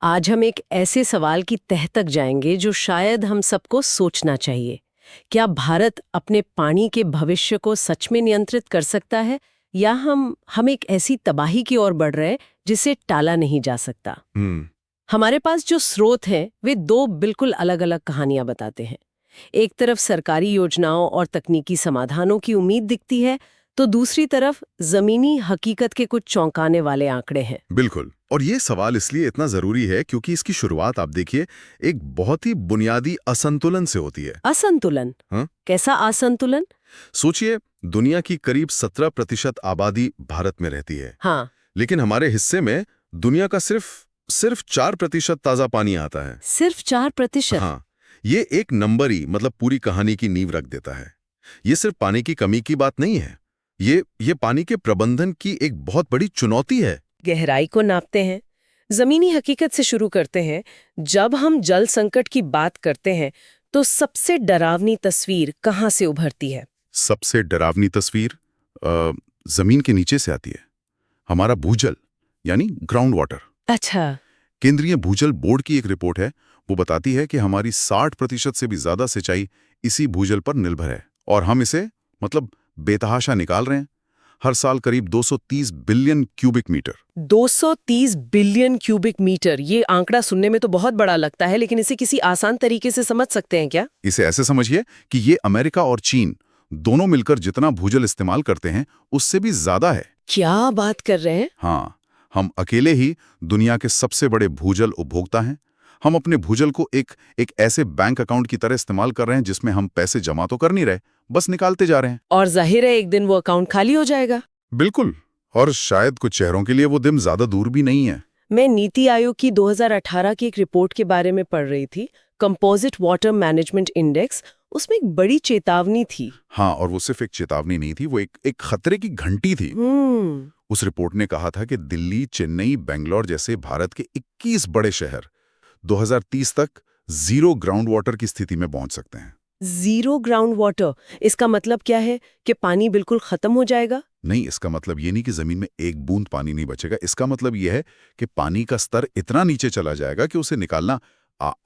आज हम एक ऐसे सवाल की तह तक जाएंगे जो शायद हम सबको सोचना चाहिए। क्या भारत अपने पानी के भविष्य को सच में नियंत्रित कर सकता है, या हम एक ऐसी तबाही की ओर बढ़ रहे हैं जिसे टाला नहीं जा सकता? हमारे पास जो स्रोत हैं वे दो बिल्कुल अलग-अलग कहानियां बताते हैं। एक तरफ सरकारी योजनाओं और तकनीकी समाधानों की उम्मीद दिखती है, तो दूसरी तरफ जमीनी हकीकत के कुछ चौंकाने वाले आंकड़े हैं। बिल्कुल। और ये सवाल इसलिए इतना जरूरी है क्योंकि इसकी शुरुआत आप देखिए एक बहुत ही बुनियादी असंतुलन से होती है। असंतुलन? हाँ? कैसा असंतुलन? सोचिए, दुनिया की करीब 17% आबादी भारत में रहती है। हाँ। लेकिन हमारे हिस्से में दुनिया का सिर्फ 4% ताजा पानी आता है। सिर्फ 4%? हाँ, ये एक नंबर ही मतलब पूरी कहानी की नींव रख देता है। ये सिर्फ पानी की कमी की बात नहीं है, ये पानी के प्रबंधन की एक बहुत बड़ी चुनौती है। गहराई को नापते हैं, जमीनी हकीकत से शुरू करते हैं। जब हम जल संकट की बात करते हैं तो सबसे डरावनी तस्वीर कहाँ से उभरती है? सबसे डरावनी तस्वीर जमीन के नीचे से आती है। हमारा भूजल यानी ग्राउंड वाटर। अच्छा। केंद्रीय भूजल बोर्ड की एक रिपोर्ट है, वो बताती है कि हमारी 60% से भी ज्यादा सिंचाई इसी भूजल पर निर्भर है, और हम इसे मतलब बेतहाशा निकाल रहे हैं। हर साल करीब 230 billion cubic metre. 230 billion cubic metre, ये आंकड़ा सुनने में तो बहुत बड़ा लगता है, लेकिन इसे किसी आसान तरीके से समझ सकते हैं क्या? इसे ऐसे समझिए कि ये अमेरिका और चीन दोनों मिलकर जितना भूजल इस्तेमाल करते हैं उससे भी ज्यादा है। क्या बात कर रहे हैं? हाँ, हम अकेले ही दुनिया के सबसे बड़े भूजल उपभोक्ता हैं। हम अपने भूजल को एक ऐसे बैंक अकाउंट की तरह इस्तेमाल कर रहे हैं जिसमें हम पैसे जमा तो कर नहीं रहे, बस निकालते जा रहे हैं। और जाहिर है एक दिन वो अकाउंट खाली हो जाएगा। बिल्कुल। और शायद कुछ शहरों के लिए वो दिन ज्यादा दूर भी नहीं है। मैं नीति आयोग की 2018 की एक रिपोर्ट के बारे में पढ़ रही थी, कंपोजिट वाटर मैनेजमेंट इंडेक्स। उसमें एक बड़ी चेतावनी थी। हाँ, और वो सिर्फ एक चेतावनी नहीं थी, वो एक खतरे की घंटी थी। उस रिपोर्ट ने कहा था कि दिल्ली, चेन्नई, बेंगलोर जैसे भारत के 21 बड़े शहर 2030 तक जीरो ग्राउंड वाटर की स्थिति में पहुंच सकते हैं। Zero ground water? इसका मतलब क्या है कि पानी बिल्कुल खत्म हो जाएगा? नहीं, इसका मतलब ये नहीं कि जमीन में एक बूंद पानी नहीं बचेगा। इसका मतलब ये है कि पानी का स्तर इतना नीचे चला जाएगा कि उसे निकालना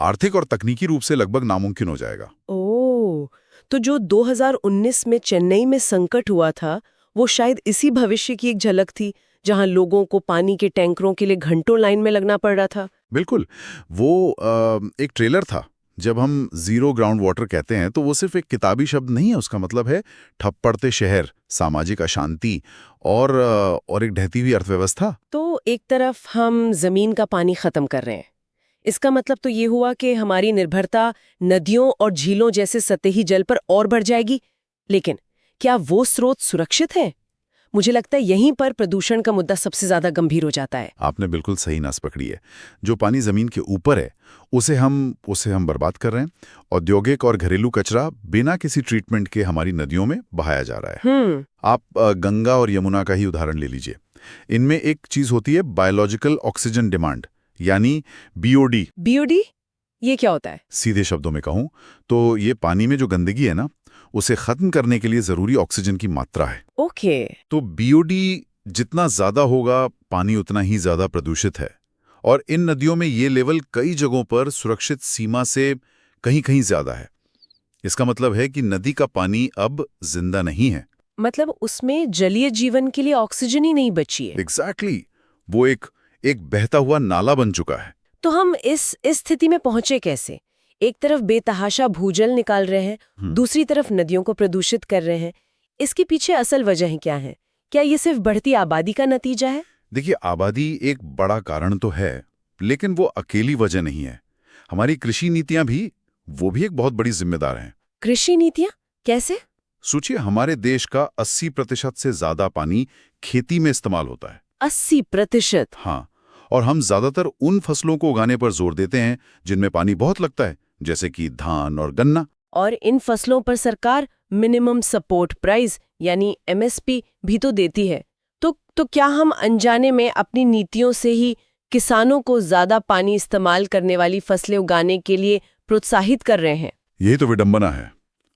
आर्थिक और तकनीकी रूप से लगभग नामुमकिन हो जाएगा। ओह, तो जो 2019 में चेन्नई में संकट हुआ था, वो शायद इसी भविष्य की एक झलक थी, जहां लोगों को पानी के टैंकरों के लिए घंटों लाइन में लगना पड़ रहा था। बिल्कुल। वो एक ट्रेलर था। जब हम जीरो ग्राउंड वाटर कहते हैं तो वो सिर्फ एक किताबी शब्द नहीं है, उसका मतलब है ठप पड़ते शहर, सामाजिक अशांति और एक ढहती हुई अर्थव्यवस्था। तो एक तरफ हम जमीन का पानी खत्म कर रहे हैं, इसका मतलब तो ये हुआ कि हमारी निर्भरता नदियों और झीलों जैसे सतही जल पर और बढ़ जाएगी। लेकिन क्या वो स्रोत सुरक्षित है? मुझे लगता है यहीं पर प्रदूषण का मुद्दा सबसे ज्यादा गंभीर हो जाता है। आपने बिल्कुल सही नस पकड़ी है। जो पानी जमीन के ऊपर है उसे हम बर्बाद कर रहे हैं। औद्योगिक और घरेलू कचरा बिना किसी ट्रीटमेंट के हमारी नदियों में बहाया जा रहा है। आप गंगा और यमुना का ही उदाहरण ले लीजिए। इनमें एक चीज होती है बायोलॉजिकल ऑक्सीजन डिमांड, यानी बीओडी। बीओडी? ये क्या होता है? सीधे शब्दों में कहूं तो ये पानी में जो गंदगी है ना, उसे खत्म करने के लिए जरूरी ऑक्सीजन की मात्रा है। ओके। तो बीओडी जितना ज्यादा होगा, पानी उतना ही ज्यादा प्रदूषित है। और इन नदियों में ये लेवल कई जगहों पर सुरक्षित सीमा से कहीं-कहीं ज्यादा है। इसका मतलब है कि नदी का पानी अब जिंदा नहीं है। मतलब उसमें जलीय जीवन के लिए ऑक्सीजन ही नहीं बची है। एग्जैक्टली। वो एक बहता हुआ नाला बन चुका है। तो हम इस स्थिति में पहुंचे कैसे? एक तरफ बेतहाशा भूजल निकाल रहे हैं, दूसरी तरफ नदियों को प्रदूषित कर रहे हैं। इसके पीछे असल वजह क्या है? क्या ये सिर्फ बढ़ती आबादी का नतीजा है? देखिए, आबादी एक बड़ा कारण तो है, लेकिन वो अकेली वजह नहीं है। हमारी कृषि नीतियां भी एक बहुत बड़ी जिम्मेदार हैं। कृषि नीतियां? कैसे? सोचिए, हमारे देश का 80% से ज्यादा पानी खेती में इस्तेमाल होता है। 80%? हाँ, और हम ज्यादातर उन फसलों को उगाने पर जोर देते हैं जिनमें पानी बहुत लगता है, जैसे कि धान और गन्ना। और इन फसलों पर सरकार मिनिमम सपोर्ट प्राइस यानी एमएसपी भी तो देती है। तो क्या हम अनजाने में अपनी नीतियों से ही किसानों को ज्यादा पानी इस्तेमाल करने वाली फसलें उगाने के लिए प्रोत्साहित कर रहे हैं? यही तो विडंबना है।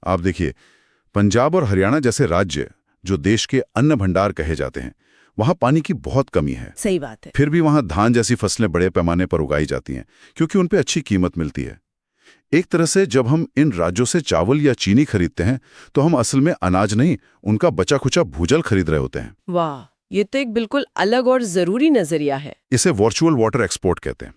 आप देखिए, पंजाब और हरियाणा जैसे राज्य जो देश के अन्न भंडार कहे जाते हैं, वहाँ पानी की बहुत कमी है। सही बात है। फिर भी वहाँ धान जैसी फसलें बड़े पैमाने पर उगाई जाती हैं क्योंकि उन पे अच्छी कीमत मिलती है। एक तरह से जब हम इन राज्यों से चावल या चीनी खरीदते हैं तो हम असल में अनाज नहीं, उनका बचा खुचा भूजल खरीद रहे होते हैं। वाह, ये तो एक बिल्कुल अलग और जरूरी नजरिया है। इसे वर्चुअल वाटर एक्सपोर्ट कहते हैं।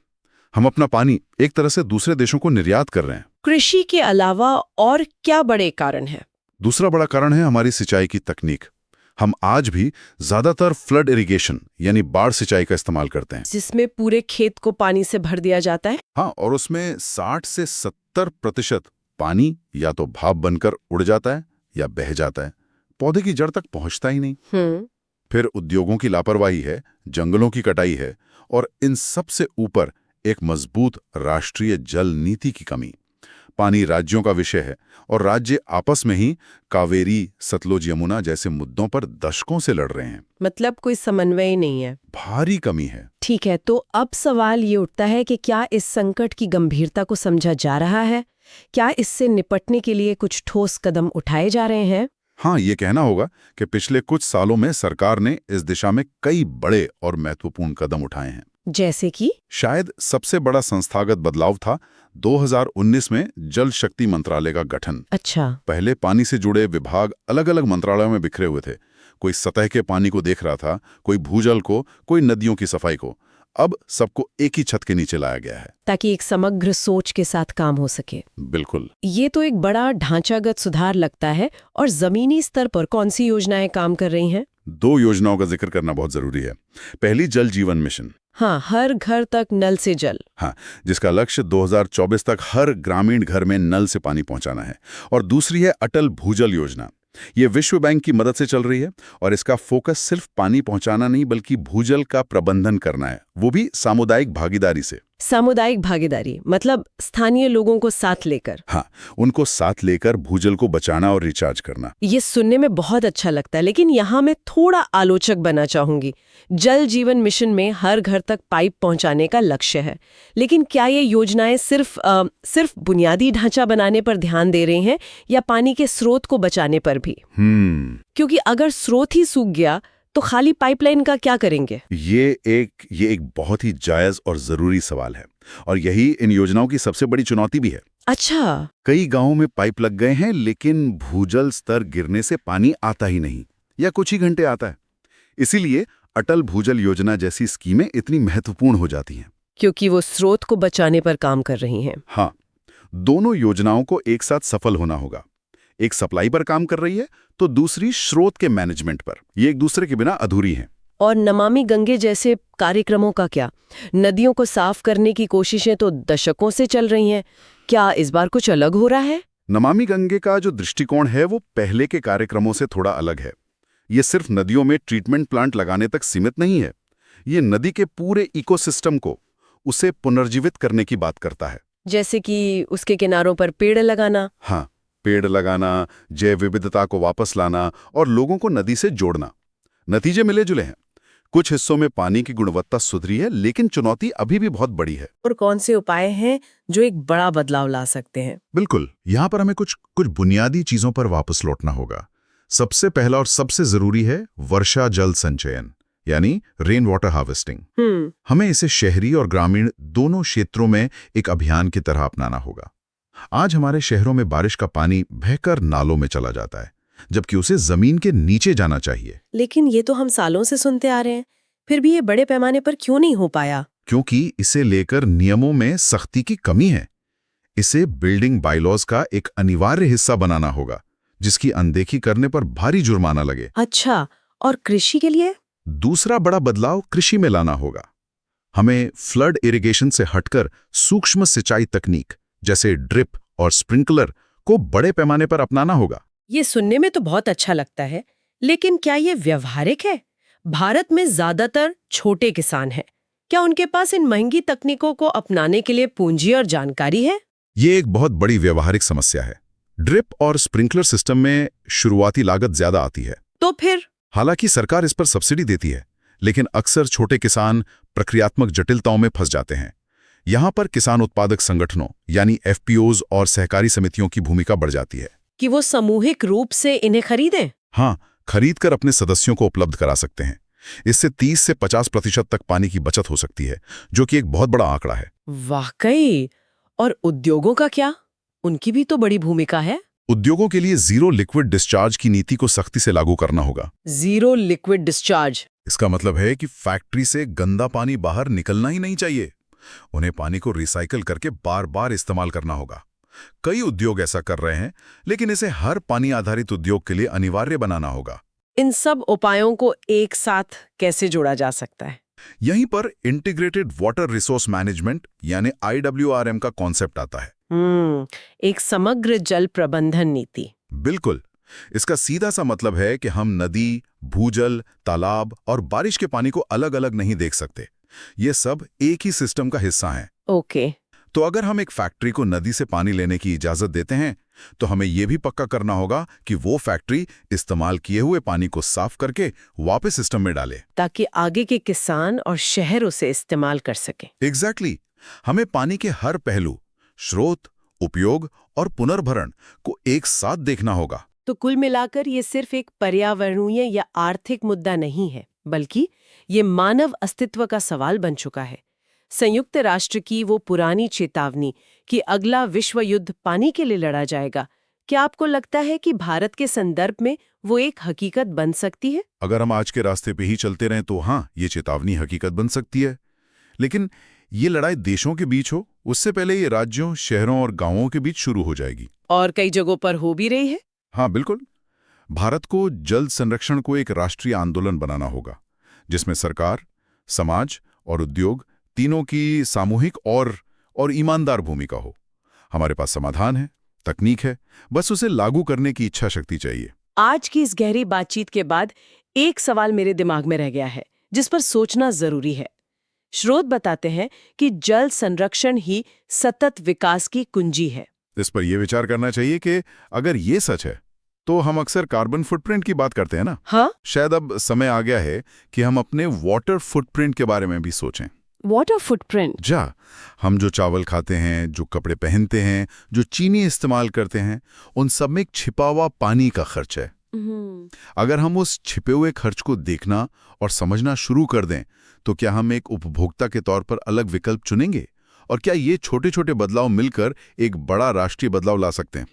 हम अपना पानी एक तरह से दूसरे देशों को निर्यात कर रहे हैं। कृषि के अलावा और क्या बड़े कारण हैं? दूसरा बड़ा कारण है हमारी सिंचाई की तकनीक। हम आज भी ज्यादातर फ्लड इरिगेशन यानी बाढ़ सिंचाई का इस्तेमाल करते हैं, जिसमें पूरे खेत को पानी से भर दिया जाता है। हाँ, और उसमें 60 से 70% पानी या तो भाप बनकर उड़ जाता है या बह जाता है, पौधे की जड़ तक पहुंचता ही नहीं। फिर उद्योगों की लापरवाही है, जंगलों की कटाई है, और इन सब से ऊपर एक मजबूत राष्ट्रीय जल नीति की कमी। पानी राज्यों का विषय है और राज्य आपस में ही कावेरी, सतलुज, यमुना जैसे मुद्दों पर दशकों से लड़ रहे हैं। मतलब कोई समन्वय नहीं है। भारी कमी है। ठीक है, तो अब सवाल ये उठता है कि क्या इस संकट की गंभीरता को समझा जा रहा है? क्या इससे निपटने के लिए कुछ ठोस कदम उठाए जा रहे हैं? हाँ, ये कहना होगा कि पिछले कुछ सालों में सरकार ने इस दिशा में कई बड़े और महत्वपूर्ण कदम उठाए हैं। जैसे कि? शायद सबसे बड़ा संस्थागत बदलाव था 2019 में जल शक्ति मंत्रालय का गठन। अच्छा। पहले पानी से जुड़े विभाग अलग अलग मंत्रालयों में बिखरे हुए थे। कोई सतह के पानी को देख रहा था, कोई भूजल को, कोई नदियों की सफाई को। अब सबको एक ही छत के नीचे लाया गया है ताकि एक समग्र सोच के साथ काम हो सके। बिल्कुल। ये तो एक बड़ा ढांचागत सुधार लगता है। और जमीनी स्तर पर कौन सी योजनाएं काम कर रही हैं? 2 योजनाओं का जिक्र करना बहुत जरूरी है। पहली, जल जीवन मिशन। हाँ, हर घर तक नल से जल। हाँ, जिसका लक्ष्य 2024 तक हर ग्रामीण घर में नल से पानी पहुंचाना है। और दूसरी है अटल भूजल योजना। ये विश्व बैंक की मदद से चल रही है और इसका फोकस सिर्फ पानी पहुंचाना नहीं बल्कि भूजल का प्रबंधन करना है, वो भी सामुदायिक भागीदारी से। सामुदायिक भागीदारी मतलब स्थानीय लोगों को साथ लेकर? हाँ, उनको साथ लेकर भूजल को बचाना और रिचार्ज करना। ये सुनने में बहुत अच्छा लगता है, लेकिन यहाँ मैं थोड़ा आलोचक बनना चाहूंगी। जल जीवन मिशन में हर घर तक पाइप पहुंचाने का लक्ष्य है, लेकिन क्या ये योजनाएं सिर्फ बुनियादी ढांचा बनाने पर ध्यान दे रही हैं या पानी के स्रोत को बचाने पर भी? क्योंकि अगर स्रोत ही सूख गया तो खाली पाइपलाइन का क्या करेंगे? ये एक बहुत ही जायज और जरूरी सवाल है, और यही इन योजनाओं की सबसे बड़ी चुनौती भी है। अच्छा। कई गांवों में पाइप लग गए हैं लेकिन भूजल स्तर गिरने से पानी आता ही नहीं या कुछ ही घंटे आता है। इसीलिए अटल भूजल योजना जैसी स्कीमें इतनी महत्वपूर्ण हो जाती हैं, क्योंकि वो स्रोत को बचाने पर काम कर रही हैं। हाँ, दोनों योजनाओं को एक साथ सफल होना होगा। एक सप्लाई पर काम कर रही है तो दूसरी स्रोत के मैनेजमेंट पर। ये एक दूसरे के बिना अधूरी हैं। और नमामि गंगे जैसे कार्यक्रमों का क्या? नदियों को साफ करने की कोशिशें तो दशकों से चल रही हैं। क्या इस बार कुछ अलग हो रहा है? नमामि गंगे का जो दृष्टिकोण है वो पहले के कार्यक्रमों से थोड़ा अलग है। ये सिर्फ नदियों में ट्रीटमेंट प्लांट लगाने तक सीमित नहीं है। ये नदी के पूरे इकोसिस्टम को, उसे पुनर्जीवित करने की बात करता है। जैसे कि उसके किनारों पर पेड़ लगाना? हाँ, पेड़ लगाना, जैव विविधता को वापस लाना और लोगों को नदी से जोड़ना। नतीजे मिले जुले हैं। कुछ हिस्सों में पानी की गुणवत्ता सुधरी है, लेकिन चुनौती अभी भी बहुत बड़ी है। और कौन से उपाय हैं जो एक बड़ा बदलाव ला सकते हैं? बिल्कुल, यहाँ पर हमें कुछ बुनियादी चीजों पर वापस लौटना होगा। सबसे पहला और सबसे जरूरी है वर्षा जल संचयन, यानी रेन वाटर हार्वेस्टिंग। हमें इसे शहरी और ग्रामीण दोनों क्षेत्रों में एक अभियान की तरह अपनाना होगा। आज हमारे शहरों में बारिश का पानी बहकर नालों में चला जाता है, जबकि उसे जमीन के नीचे जाना चाहिए। लेकिन ये तो हम सालों से सुनते आ रहे हैं, फिर भी ये बड़े पैमाने पर क्यों नहीं हो पाया? क्योंकि इसे लेकर नियमों में सख्ती की कमी है। इसे बिल्डिंग बायलॉज का एक अनिवार्य हिस्सा बनाना होगा, जिसकी अनदेखी करने पर भारी जुर्माना लगे। अच्छा, और कृषि के लिए? दूसरा बड़ा बदलाव कृषि में लाना होगा। हमें फ्लड इरिगेशन से हटकर सूक्ष्म सिंचाई तकनीक जैसे ड्रिप और स्प्रिंकलर को बड़े पैमाने पर अपनाना होगा। ये सुनने में तो बहुत अच्छा लगता है, लेकिन क्या ये व्यवहारिक है? भारत में ज्यादातर छोटे किसान हैं। क्या उनके पास इन महंगी तकनीकों को अपनाने के लिए पूंजी और जानकारी है? ये एक बहुत बड़ी व्यवहारिक समस्या है। ड्रिप और स्प्रिंकलर सिस्टम में शुरुआती लागत ज्यादा आती है। तो फिर? हालांकि सरकार इस पर सब्सिडी देती है, लेकिन अक्सर छोटे किसान प्रक्रियात्मक जटिलताओं में फंस जाते हैं। यहाँ पर किसान उत्पादक संगठनों यानी FPOs और सहकारी समितियों की भूमिका बढ़ जाती है कि वो सामूहिक रूप से इन्हें खरीदें। हाँ, खरीद कर अपने सदस्यों को उपलब्ध करा सकते हैं। इससे 30 से 50% तक पानी की बचत हो सकती है, जो कि एक बहुत बड़ा आंकड़ा है। वाकई। और उद्योगों का क्या? उनकी भी तो बड़ी भूमिका है। उद्योगों के लिए जीरो लिक्विड डिस्चार्ज की नीति को सख्ती से लागू करना होगा। Zero liquid discharge? इसका मतलब है कि फैक्ट्री से गंदा पानी बाहर निकलना ही नहीं चाहिए। उन्हें पानी को रिसाइकल करके बार बार इस्तेमाल करना होगा। कई उद्योग ऐसा कर रहे हैं, लेकिन इसे हर पानी आधारित उद्योग के लिए अनिवार्य बनाना होगा। इन सब उपायों को एक साथ कैसे जोड़ा जा सकता है? यहीं पर इंटीग्रेटेड वाटर रिसोर्स मैनेजमेंट यानी IWRM का कॉन्सेप्ट आता है। एक समग्र जल प्रबंधन नीति। बिल्कुल। इसका सीधा सा मतलब है कि हम नदी, भूजल, तालाब और बारिश के पानी को अलग अलग नहीं देख सकते। ये सब एक ही सिस्टम का हिस्सा हैं। ओके। तो अगर हम एक फैक्ट्री को नदी से पानी लेने की इजाजत देते हैं, तो हमें यह भी पक्का करना होगा कि वो फैक्ट्री इस्तेमाल किए हुए पानी को साफ करके वापस सिस्टम में डाले, ताकि आगे के किसान और शहर उसे इस्तेमाल कर सकें। एग्जैक्टली। हमें पानी के हर पहलू, स्रोत, उपयोग और पुनर्भरण को एक साथ देखना होगा। तो कुल मिलाकर ये सिर्फ एक पर्यावरणीय या आर्थिक मुद्दा नहीं है, बल्कि ये मानव अस्तित्व का सवाल बन चुका है। संयुक्त राष्ट्र की वो पुरानी चेतावनी कि अगला विश्व युद्ध पानी के लिए लड़ा जाएगा, क्या आपको लगता है कि भारत के संदर्भ में वो एक हकीकत बन सकती है? अगर हम आज के रास्ते पे ही चलते रहें तो हाँ, ये चेतावनी हकीकत बन सकती है। लेकिन ये लड़ाई देशों के बीच हो, उससे पहले ये राज्यों, शहरों और गांवों के बीच शुरू हो जाएगी। और कई जगहों पर हो भी रही है। हाँ बिल्कुल। भारत को जल संरक्षण को एक राष्ट्रीय आंदोलन बनाना होगा, जिसमें सरकार, समाज और उद्योग तीनों की सामूहिक और ईमानदार भूमिका हो। हमारे पास समाधान है, तकनीक है, बस उसे लागू करने की इच्छा शक्ति चाहिए। आज की इस गहरी बातचीत के बाद एक सवाल मेरे दिमाग में रह गया है, जिस पर सोचना जरूरी है। स्रोत बताते हैं कि जल संरक्षण ही सतत विकास की कुंजी है। इस पर यह विचार करना चाहिए कि अगर ये सच है, तो हम अक्सर कार्बन फुटप्रिंट की बात करते हैं ना। हाँ? शायद अब समय आ गया है कि हम अपने वाटर फुटप्रिंट के बारे में भी सोचें। Water footprint? हम जो चावल खाते हैं, जो कपड़े पहनते हैं, जो चीनी इस्तेमाल करते हैं, उन सब में एक छिपा हुआ पानी का खर्च है। अगर हम उस छिपे हुए खर्च को देखना और समझना शुरू कर दें, तो क्या हम एक उपभोक्ता के तौर पर अलग विकल्प चुनेंगे? और क्या ये छोटे छोटे बदलाव मिलकर एक बड़ा राष्ट्रीय बदलाव ला सकते हैं?